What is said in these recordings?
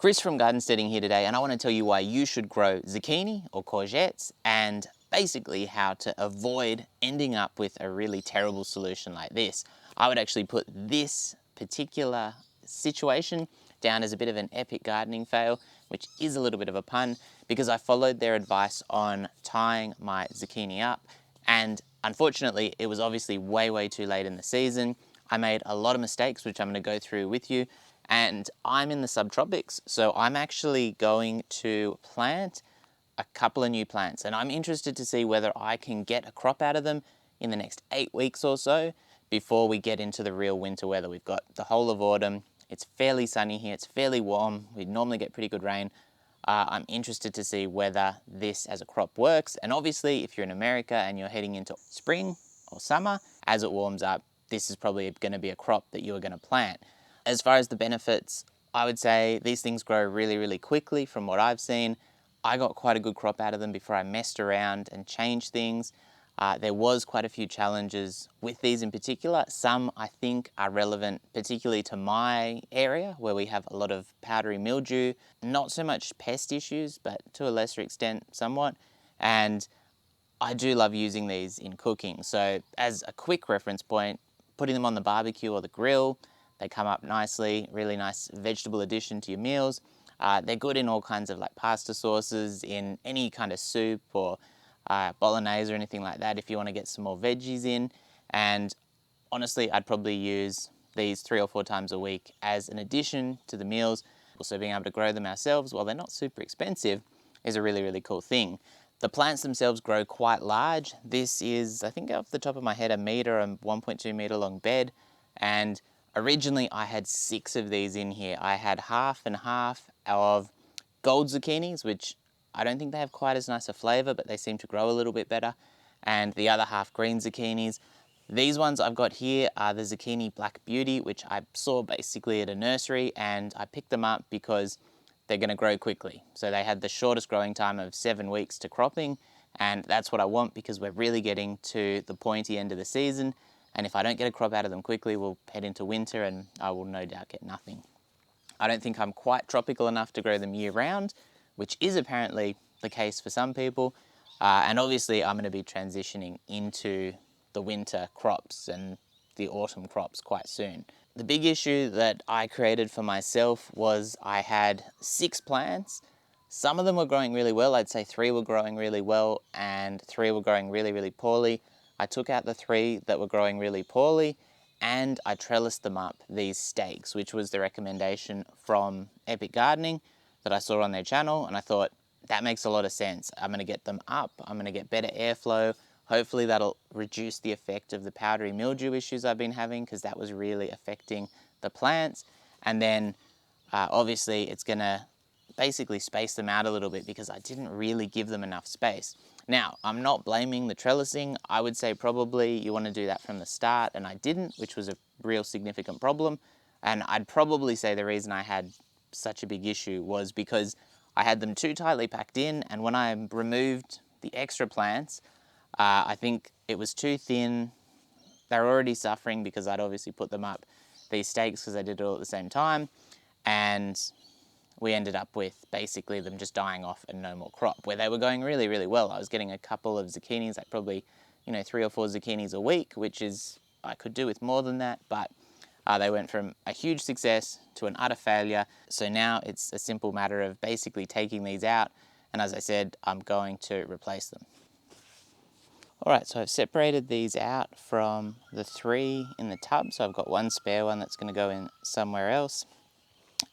Chris from Gardensteading here today, and I want to tell you why you should grow zucchini or courgettes and basically how to avoid ending up with a really terrible solution like this. I would actually put this particular situation down as a bit of an epic gardening fail, which is a little bit of a pun, because I followed their advice on tying my zucchini up, and unfortunately it was obviously way too late in the season. I made a lot of mistakes, which I'm going to go through with you, and I'm in the subtropics, so I'm actually going to plant a couple of new plants, and I'm interested to see whether I can get a crop out of them in the next 8 weeks or so before we get into the real winter weather. We've got the whole of autumn. It's fairly sunny here, it's fairly warm, we normally get pretty good rain. I'm interested to see whether this as a crop works, and obviously if you're in America and you're heading into spring or summer, as it warms up, this is probably going to be a crop that you're going to plant. As far as the benefits, I would say these things grow really quickly from what I've seen. I got quite a good crop out of them before I messed around and changed things. There was quite a few challenges with these in particular. Some I think are relevant particularly to my area where we have a lot of powdery mildew, not so much pest issues, but to a lesser extent somewhat. And I do love using these in cooking. So as a quick reference point, putting them on the barbecue or the grill, they come up nicely, really nice vegetable addition to your meals. They're good in all kinds of like pasta sauces, in any kind of soup or bolognese or anything like that if you want to get some more veggies in. And honestly, I'd probably use these 3 or 4 times a week as an addition to the meals. Also being able to grow them ourselves while they're not super expensive is a really cool thing. The plants themselves grow quite large. This is, I think off the top of my head, a 1.2 meter long bed. And originally I had 6 of these in here. I had half and half of gold zucchinis, which I don't think they have quite as nice a flavour, but they seem to grow a little bit better. And the other half green zucchinis. These ones I've got here are the zucchini Black Beauty, which I saw basically at a nursery, and I picked them up because they're going to grow quickly. So they had the shortest growing time of 7 weeks to cropping, and that's what I want because we're really getting to the pointy end of the season. And if I don't get a crop out of them quickly, we'll head into winter and I will no doubt get nothing. I don't think I'm quite tropical enough to grow them year round, which is apparently the case for some people. And obviously I'm going to be transitioning into the winter crops and the autumn crops quite soon. The big issue that I created for myself was I had 6 plants. Some of them were growing really well. I'd say 3 were growing really well and 3 were growing really poorly. I took out the 3 that were growing really poorly and I trellised them up, these stakes, which was the recommendation from Epic Gardening that I saw on their channel, and I thought that makes a lot of sense. I'm going to get them up, I'm going to get better airflow. Hopefully that'll reduce the effect of the powdery mildew issues I've been having, because that was really affecting the plants. And then obviously it's going to basically space them out a little bit because I didn't really give them enough space. Now, I'm not blaming the trellising. I would say probably you want to do that from the start, and I didn't, which was a real significant problem. And I'd probably say the reason I had such a big issue was because I had them too tightly packed in, and when I removed the extra plants, I think it was too thin. They were already suffering because I'd obviously put them up these stakes because I did it all at the same time, and we ended up with basically them just dying off and no more crop, where they were going really well. I was getting a couple of zucchinis, like probably 3 or 4 zucchinis a week, which is, I could do with more than that, but they went from a huge success to an utter failure. So now it's a simple matter of basically taking these out, and as I said, I'm going to replace them. Alright, so I've separated these out from the 3 in the tub, so I've got 1 spare one that's going to go in somewhere else.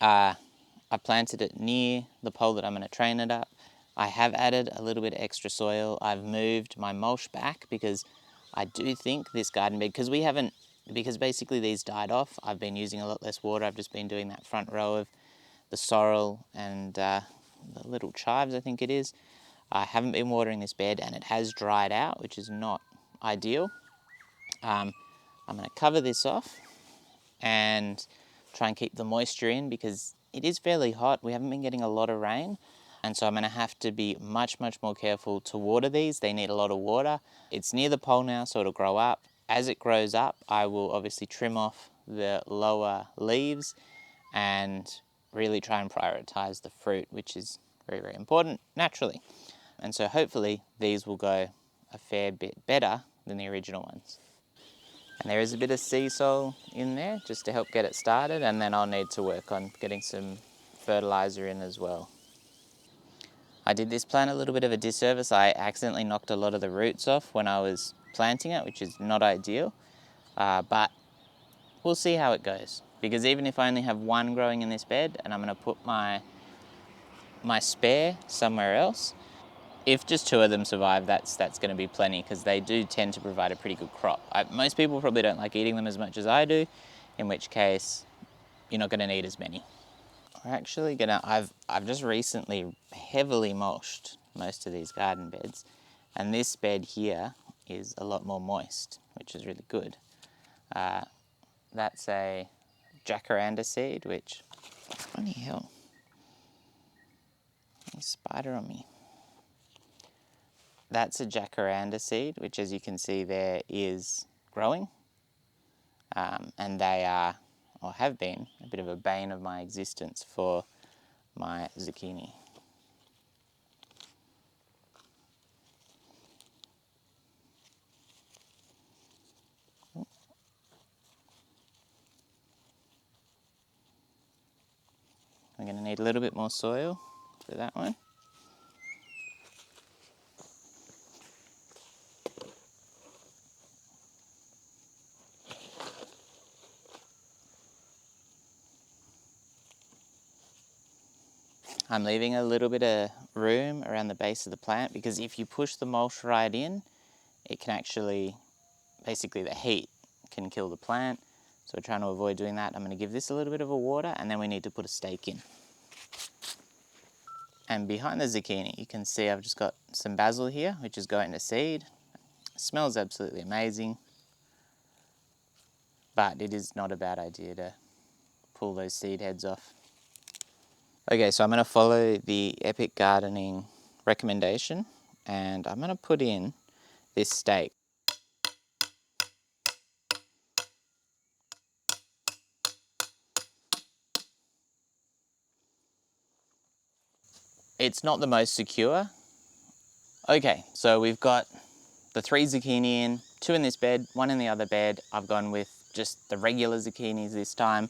I planted it near the pole that I'm going to train it up. I have added a little bit of extra soil. I've moved my mulch back because I do think this garden bed, because basically these died off, I've been using a lot less water. I've just been doing that front row of the sorrel and the little chives, I think it is. I haven't been watering this bed and it has dried out, which is not ideal. I'm going to cover this off and try and keep the moisture in because it is fairly hot. We haven't been getting a lot of rain, and so I'm going to have to be much more careful to water these. They need a lot of water. It's near the pole now, so it'll grow up. As it grows up, I will obviously trim off the lower leaves and really try and prioritize the fruit, which is very, very important naturally. And so hopefully these will go a fair bit better than the original ones. And there is a bit of sea soil in there just to help get it started, and then I'll need to work on getting some fertiliser in as well. I did this plant a little bit of a disservice. I accidentally knocked a lot of the roots off when I was planting it, which is not ideal, but we'll see how it goes. Because even if I only have one growing in this bed and I'm going to put my spare somewhere else, if just two of them survive, that's going to be plenty, because they do tend to provide a pretty good crop. Most people probably don't like eating them as much as I do, in which case you're not going to need as many. We're actually gonna, I've just recently heavily mulched most of these garden beds, and this bed here is a lot more moist, which is really good. That's a jacaranda seed, which, funny hell, a spider on me. That's a jacaranda seed, which, as you can see there, is growing, and they are, or have been, a bit of a bane of my existence for my zucchini. I'm going to need a little bit more soil for that one. I'm leaving a little bit of room around the base of the plant, because if you push the mulch right in, it can actually, basically the heat can kill the plant. So we're trying to avoid doing that. I'm going to give this a little bit of a water, and then we need to put a stake in. And behind the zucchini, you can see I've just got some basil here, which is going to seed. It smells absolutely amazing, but it is not a bad idea to pull those seed heads off. Okay, so I'm going to follow the Epic Gardening recommendation, and I'm going to put in this stake. It's not the most secure. Okay, so we've got the 3 zucchini in, 2 in this bed, 1 in the other bed. I've gone with just the regular zucchinis this time.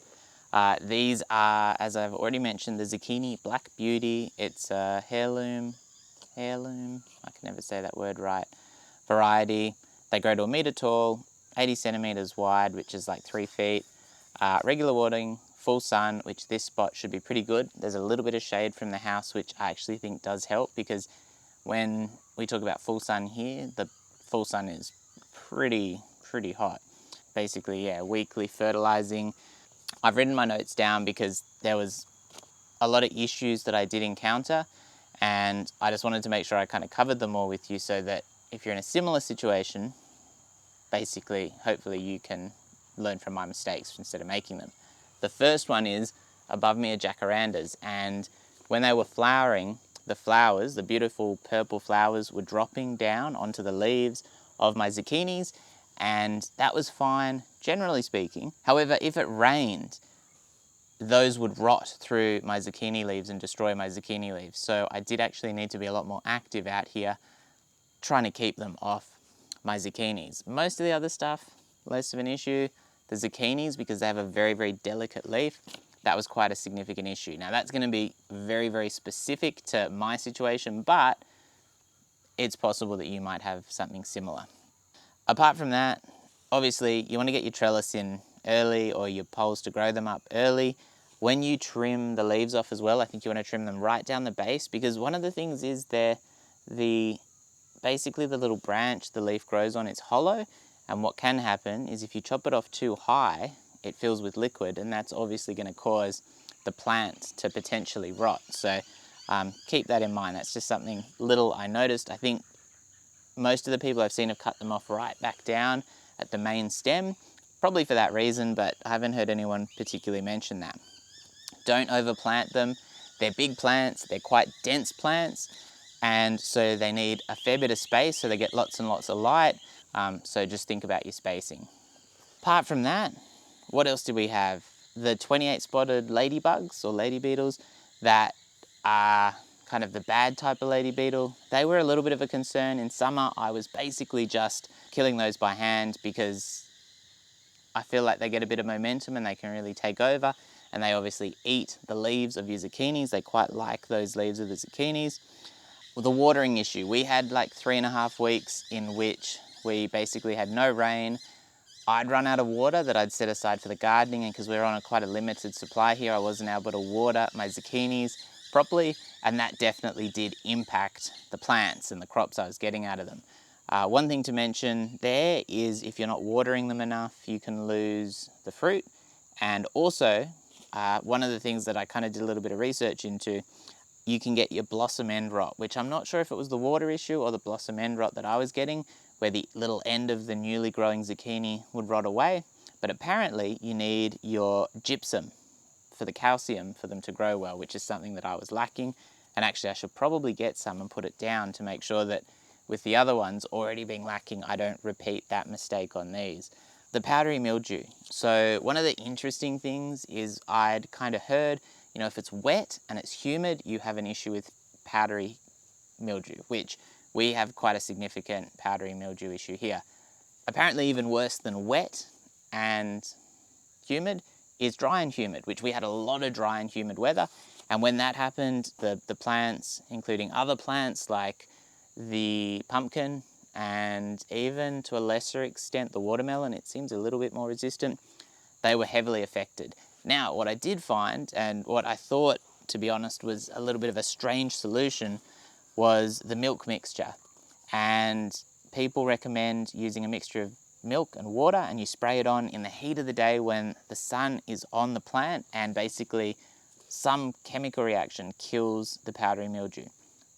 These are, as I've already mentioned, the Zucchini Black Beauty. It's a heirloom, I can never say that word right, variety. They grow to 1 metre tall, 80 centimetres wide, which is like 3 feet. Regular watering, full sun, which this spot should be pretty good. There's a little bit of shade from the house, which I actually think does help, because when we talk about full sun here, the full sun is pretty hot. Basically, yeah, weekly fertilizing. I've written my notes down because there was a lot of issues that I did encounter, and I just wanted to make sure I kind of covered them all with you, so that if you're in a similar situation, basically, hopefully you can learn from my mistakes instead of making them. The first one is, above me are jacarandas, and when they were flowering, the flowers, the beautiful purple flowers, were dropping down onto the leaves of my zucchinis, and that was fine, generally speaking. However, if it rained, those would rot through my zucchini leaves and destroy my zucchini leaves. So I did actually need to be a lot more active out here trying to keep them off my zucchinis. Most of the other stuff, less of an issue. The zucchinis, because they have a very delicate leaf, that was quite a significant issue. Now that's going to be very specific to my situation, but it's possible that you might have something similar. Apart from that, obviously you want to get your trellis in early, or your poles to grow them up early. When you trim the leaves off as well, I think you want to trim them right down the base, because one of the things is basically the little branch the leaf grows on, it's hollow, and what can happen is if you chop it off too high, it fills with liquid, and that's obviously going to cause the plant to potentially rot. So keep that in mind. That's just something little I noticed. I think most of the people I've seen have cut them off right back down at the main stem, probably for that reason, but I haven't heard anyone particularly mention that. Don't overplant them. They're big plants, they're quite dense plants, and so they need a fair bit of space, so they get lots and lots of light. So just think about your spacing. Apart from that, what else do we have? the 28 spotted ladybugs or lady beetles that are kind of the bad type of lady beetle, they were a little bit of a concern. In summer, I was basically just killing those by hand because I feel like they get a bit of momentum and they can really take over, and they obviously eat the leaves of your zucchinis. They quite like those leaves of the zucchinis. With the watering issue, we had like 3.5 weeks in which we basically had no rain. I'd run out of water that I'd set aside for the gardening, and because we were on quite a limited supply here, I wasn't able to water my zucchinis properly, and that definitely did impact the plants and the crops I was getting out of them. One thing to mention there is if you're not watering them enough, you can lose the fruit. And also, one of the things that I kind of did a little bit of research into, you can get your blossom end rot, which I'm not sure if it was the water issue or the blossom end rot that I was getting, where the little end of the newly growing zucchini would rot away. But apparently you need your gypsum for the calcium for them to grow well, which is something that I was lacking. And actually I should probably get some and put it down to make sure that with the other ones already being lacking, I don't repeat that mistake on these. The powdery mildew. So one of the interesting things is I'd kind of heard, you know, if it's wet and it's humid, you have an issue with powdery mildew, which we have quite a significant powdery mildew issue here. Apparently even worse than wet and humid is dry and humid, which we had a lot of dry and humid weather. And when that happened, the plants, including other plants like the pumpkin and even to a lesser extent the watermelon, it seems a little bit more resistant, they were heavily affected. Now, what I did find, and what I thought, to be honest, was a little bit of a strange solution, was the milk mixture. And people recommend using a mixture of milk and water, and you spray it on in the heat of the day when the sun is on the plant, and basically some chemical reaction kills the powdery mildew.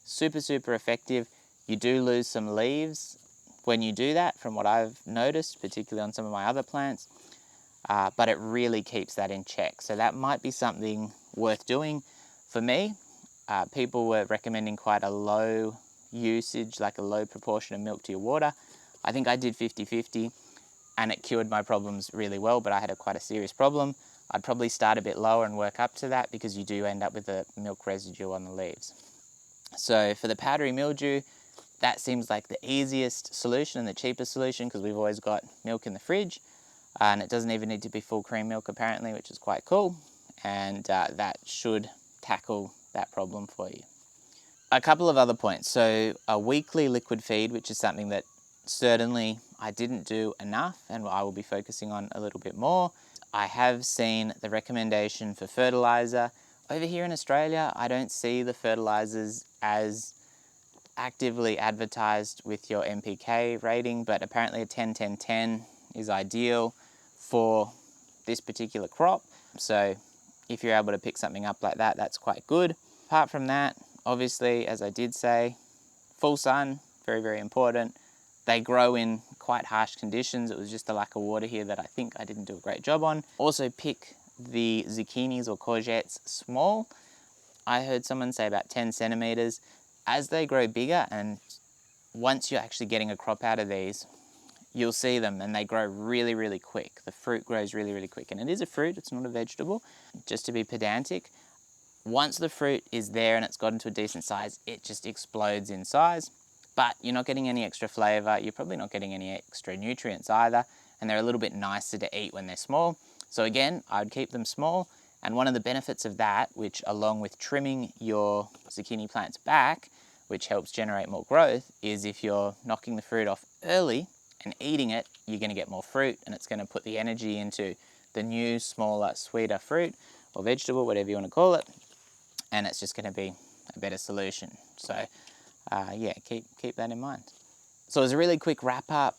Super, super effective. You do lose some leaves when you do that, from what I've noticed, particularly on some of my other plants, but it really keeps that in check. So that might be something worth doing. For me, people were recommending quite a low usage, like a low proportion of milk to your water. I think I did 50-50 and it cured my problems really well, but I had quite a serious problem. I'd probably start a bit lower and work up to that because you do end up with a milk residue on the leaves. So for the powdery mildew, that seems like the easiest solution and the cheapest solution because we've always got milk in the fridge, and it doesn't even need to be full cream milk apparently, which is quite cool, and that should tackle that problem for you. A couple of other points. So a weekly liquid feed, which is something that certainly I didn't do enough and I will be focusing on a little bit more. I have seen the recommendation for fertiliser. Over here in Australia, I don't see the fertilisers as actively advertised with your NPK rating, but apparently a 10-10-10 is ideal for this particular crop. So if you're able to pick something up like that, that's quite good. Apart from that, obviously, as I did say, full sun, very, very important. They grow in quite harsh conditions. It was just the lack of water here that I think I didn't do a great job on. Also pick the zucchinis or courgettes small. I heard someone say about 10 centimeters. As they grow bigger, and once you're actually getting a crop out of these, you'll see them and they grow really, really quick. The fruit grows really, really quick. And it is a fruit, it's not a vegetable. Just to be pedantic, once the fruit is there and it's gotten to a decent size, it just explodes in size. But you're not getting any extra flavour, you're probably not getting any extra nutrients either, and they're a little bit nicer to eat when they're small. So again, I'd keep them small. And one of the benefits of that, which along with trimming your zucchini plants back, which helps generate more growth, is if you're knocking the fruit off early and eating it, you're going to get more fruit, and it's going to put the energy into the new, smaller, sweeter fruit or vegetable, whatever you want to call it, and it's just going to be a better solution. So yeah, keep that in mind. So as a really quick wrap up,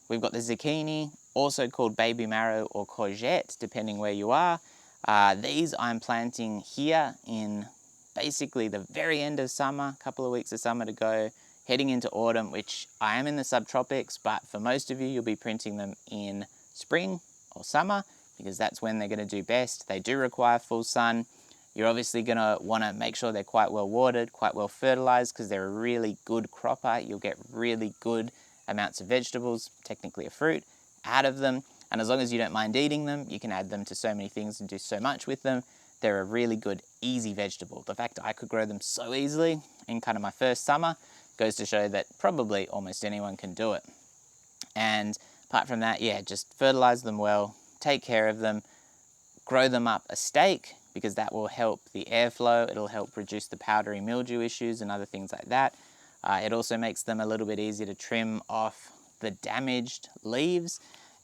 we've got the zucchini, also called baby marrow or courgette, depending where you are. These I'm planting here in basically the very end of summer, a couple of weeks of summer to go, heading into autumn, which I am in the subtropics, but for most of you, you'll be printing them in spring or summer because that's when they're going to do best. They do require full sun. You're obviously going to want to make sure they're quite well watered, quite well fertilized, because they're a really good cropper. You'll get really good amounts of vegetables, technically a fruit, out of them. And as long as you don't mind eating them, you can add them to so many things and do so much with them. They're a really good, easy vegetable. The fact that I could grow them so easily in kind of my first summer goes to show that probably almost anyone can do it. And apart from that, yeah, just fertilize them well, take care of them, grow them up a stake, because that will help the airflow. It'll help reduce the powdery mildew issues and other things like that. It also makes them a little bit easier to trim off the damaged leaves,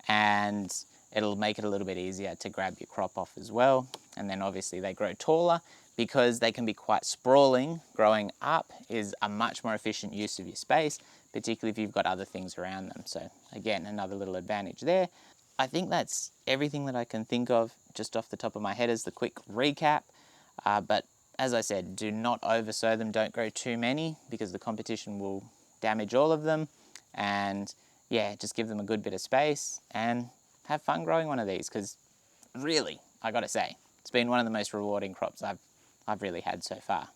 and it'll make it a little bit easier to grab your crop off as well. And then obviously they grow taller because they can be quite sprawling. Growing up is a much more efficient use of your space, particularly if you've got other things around them. So again, another little advantage there. I think that's everything that I can think of just off the top of my head as the quick recap. But as I said, do not oversow them. Don't grow too many because the competition will damage all of them. And yeah, just give them a good bit of space and have fun growing one of these, because really, I gotta say, it's been one of the most rewarding crops I've really had so far.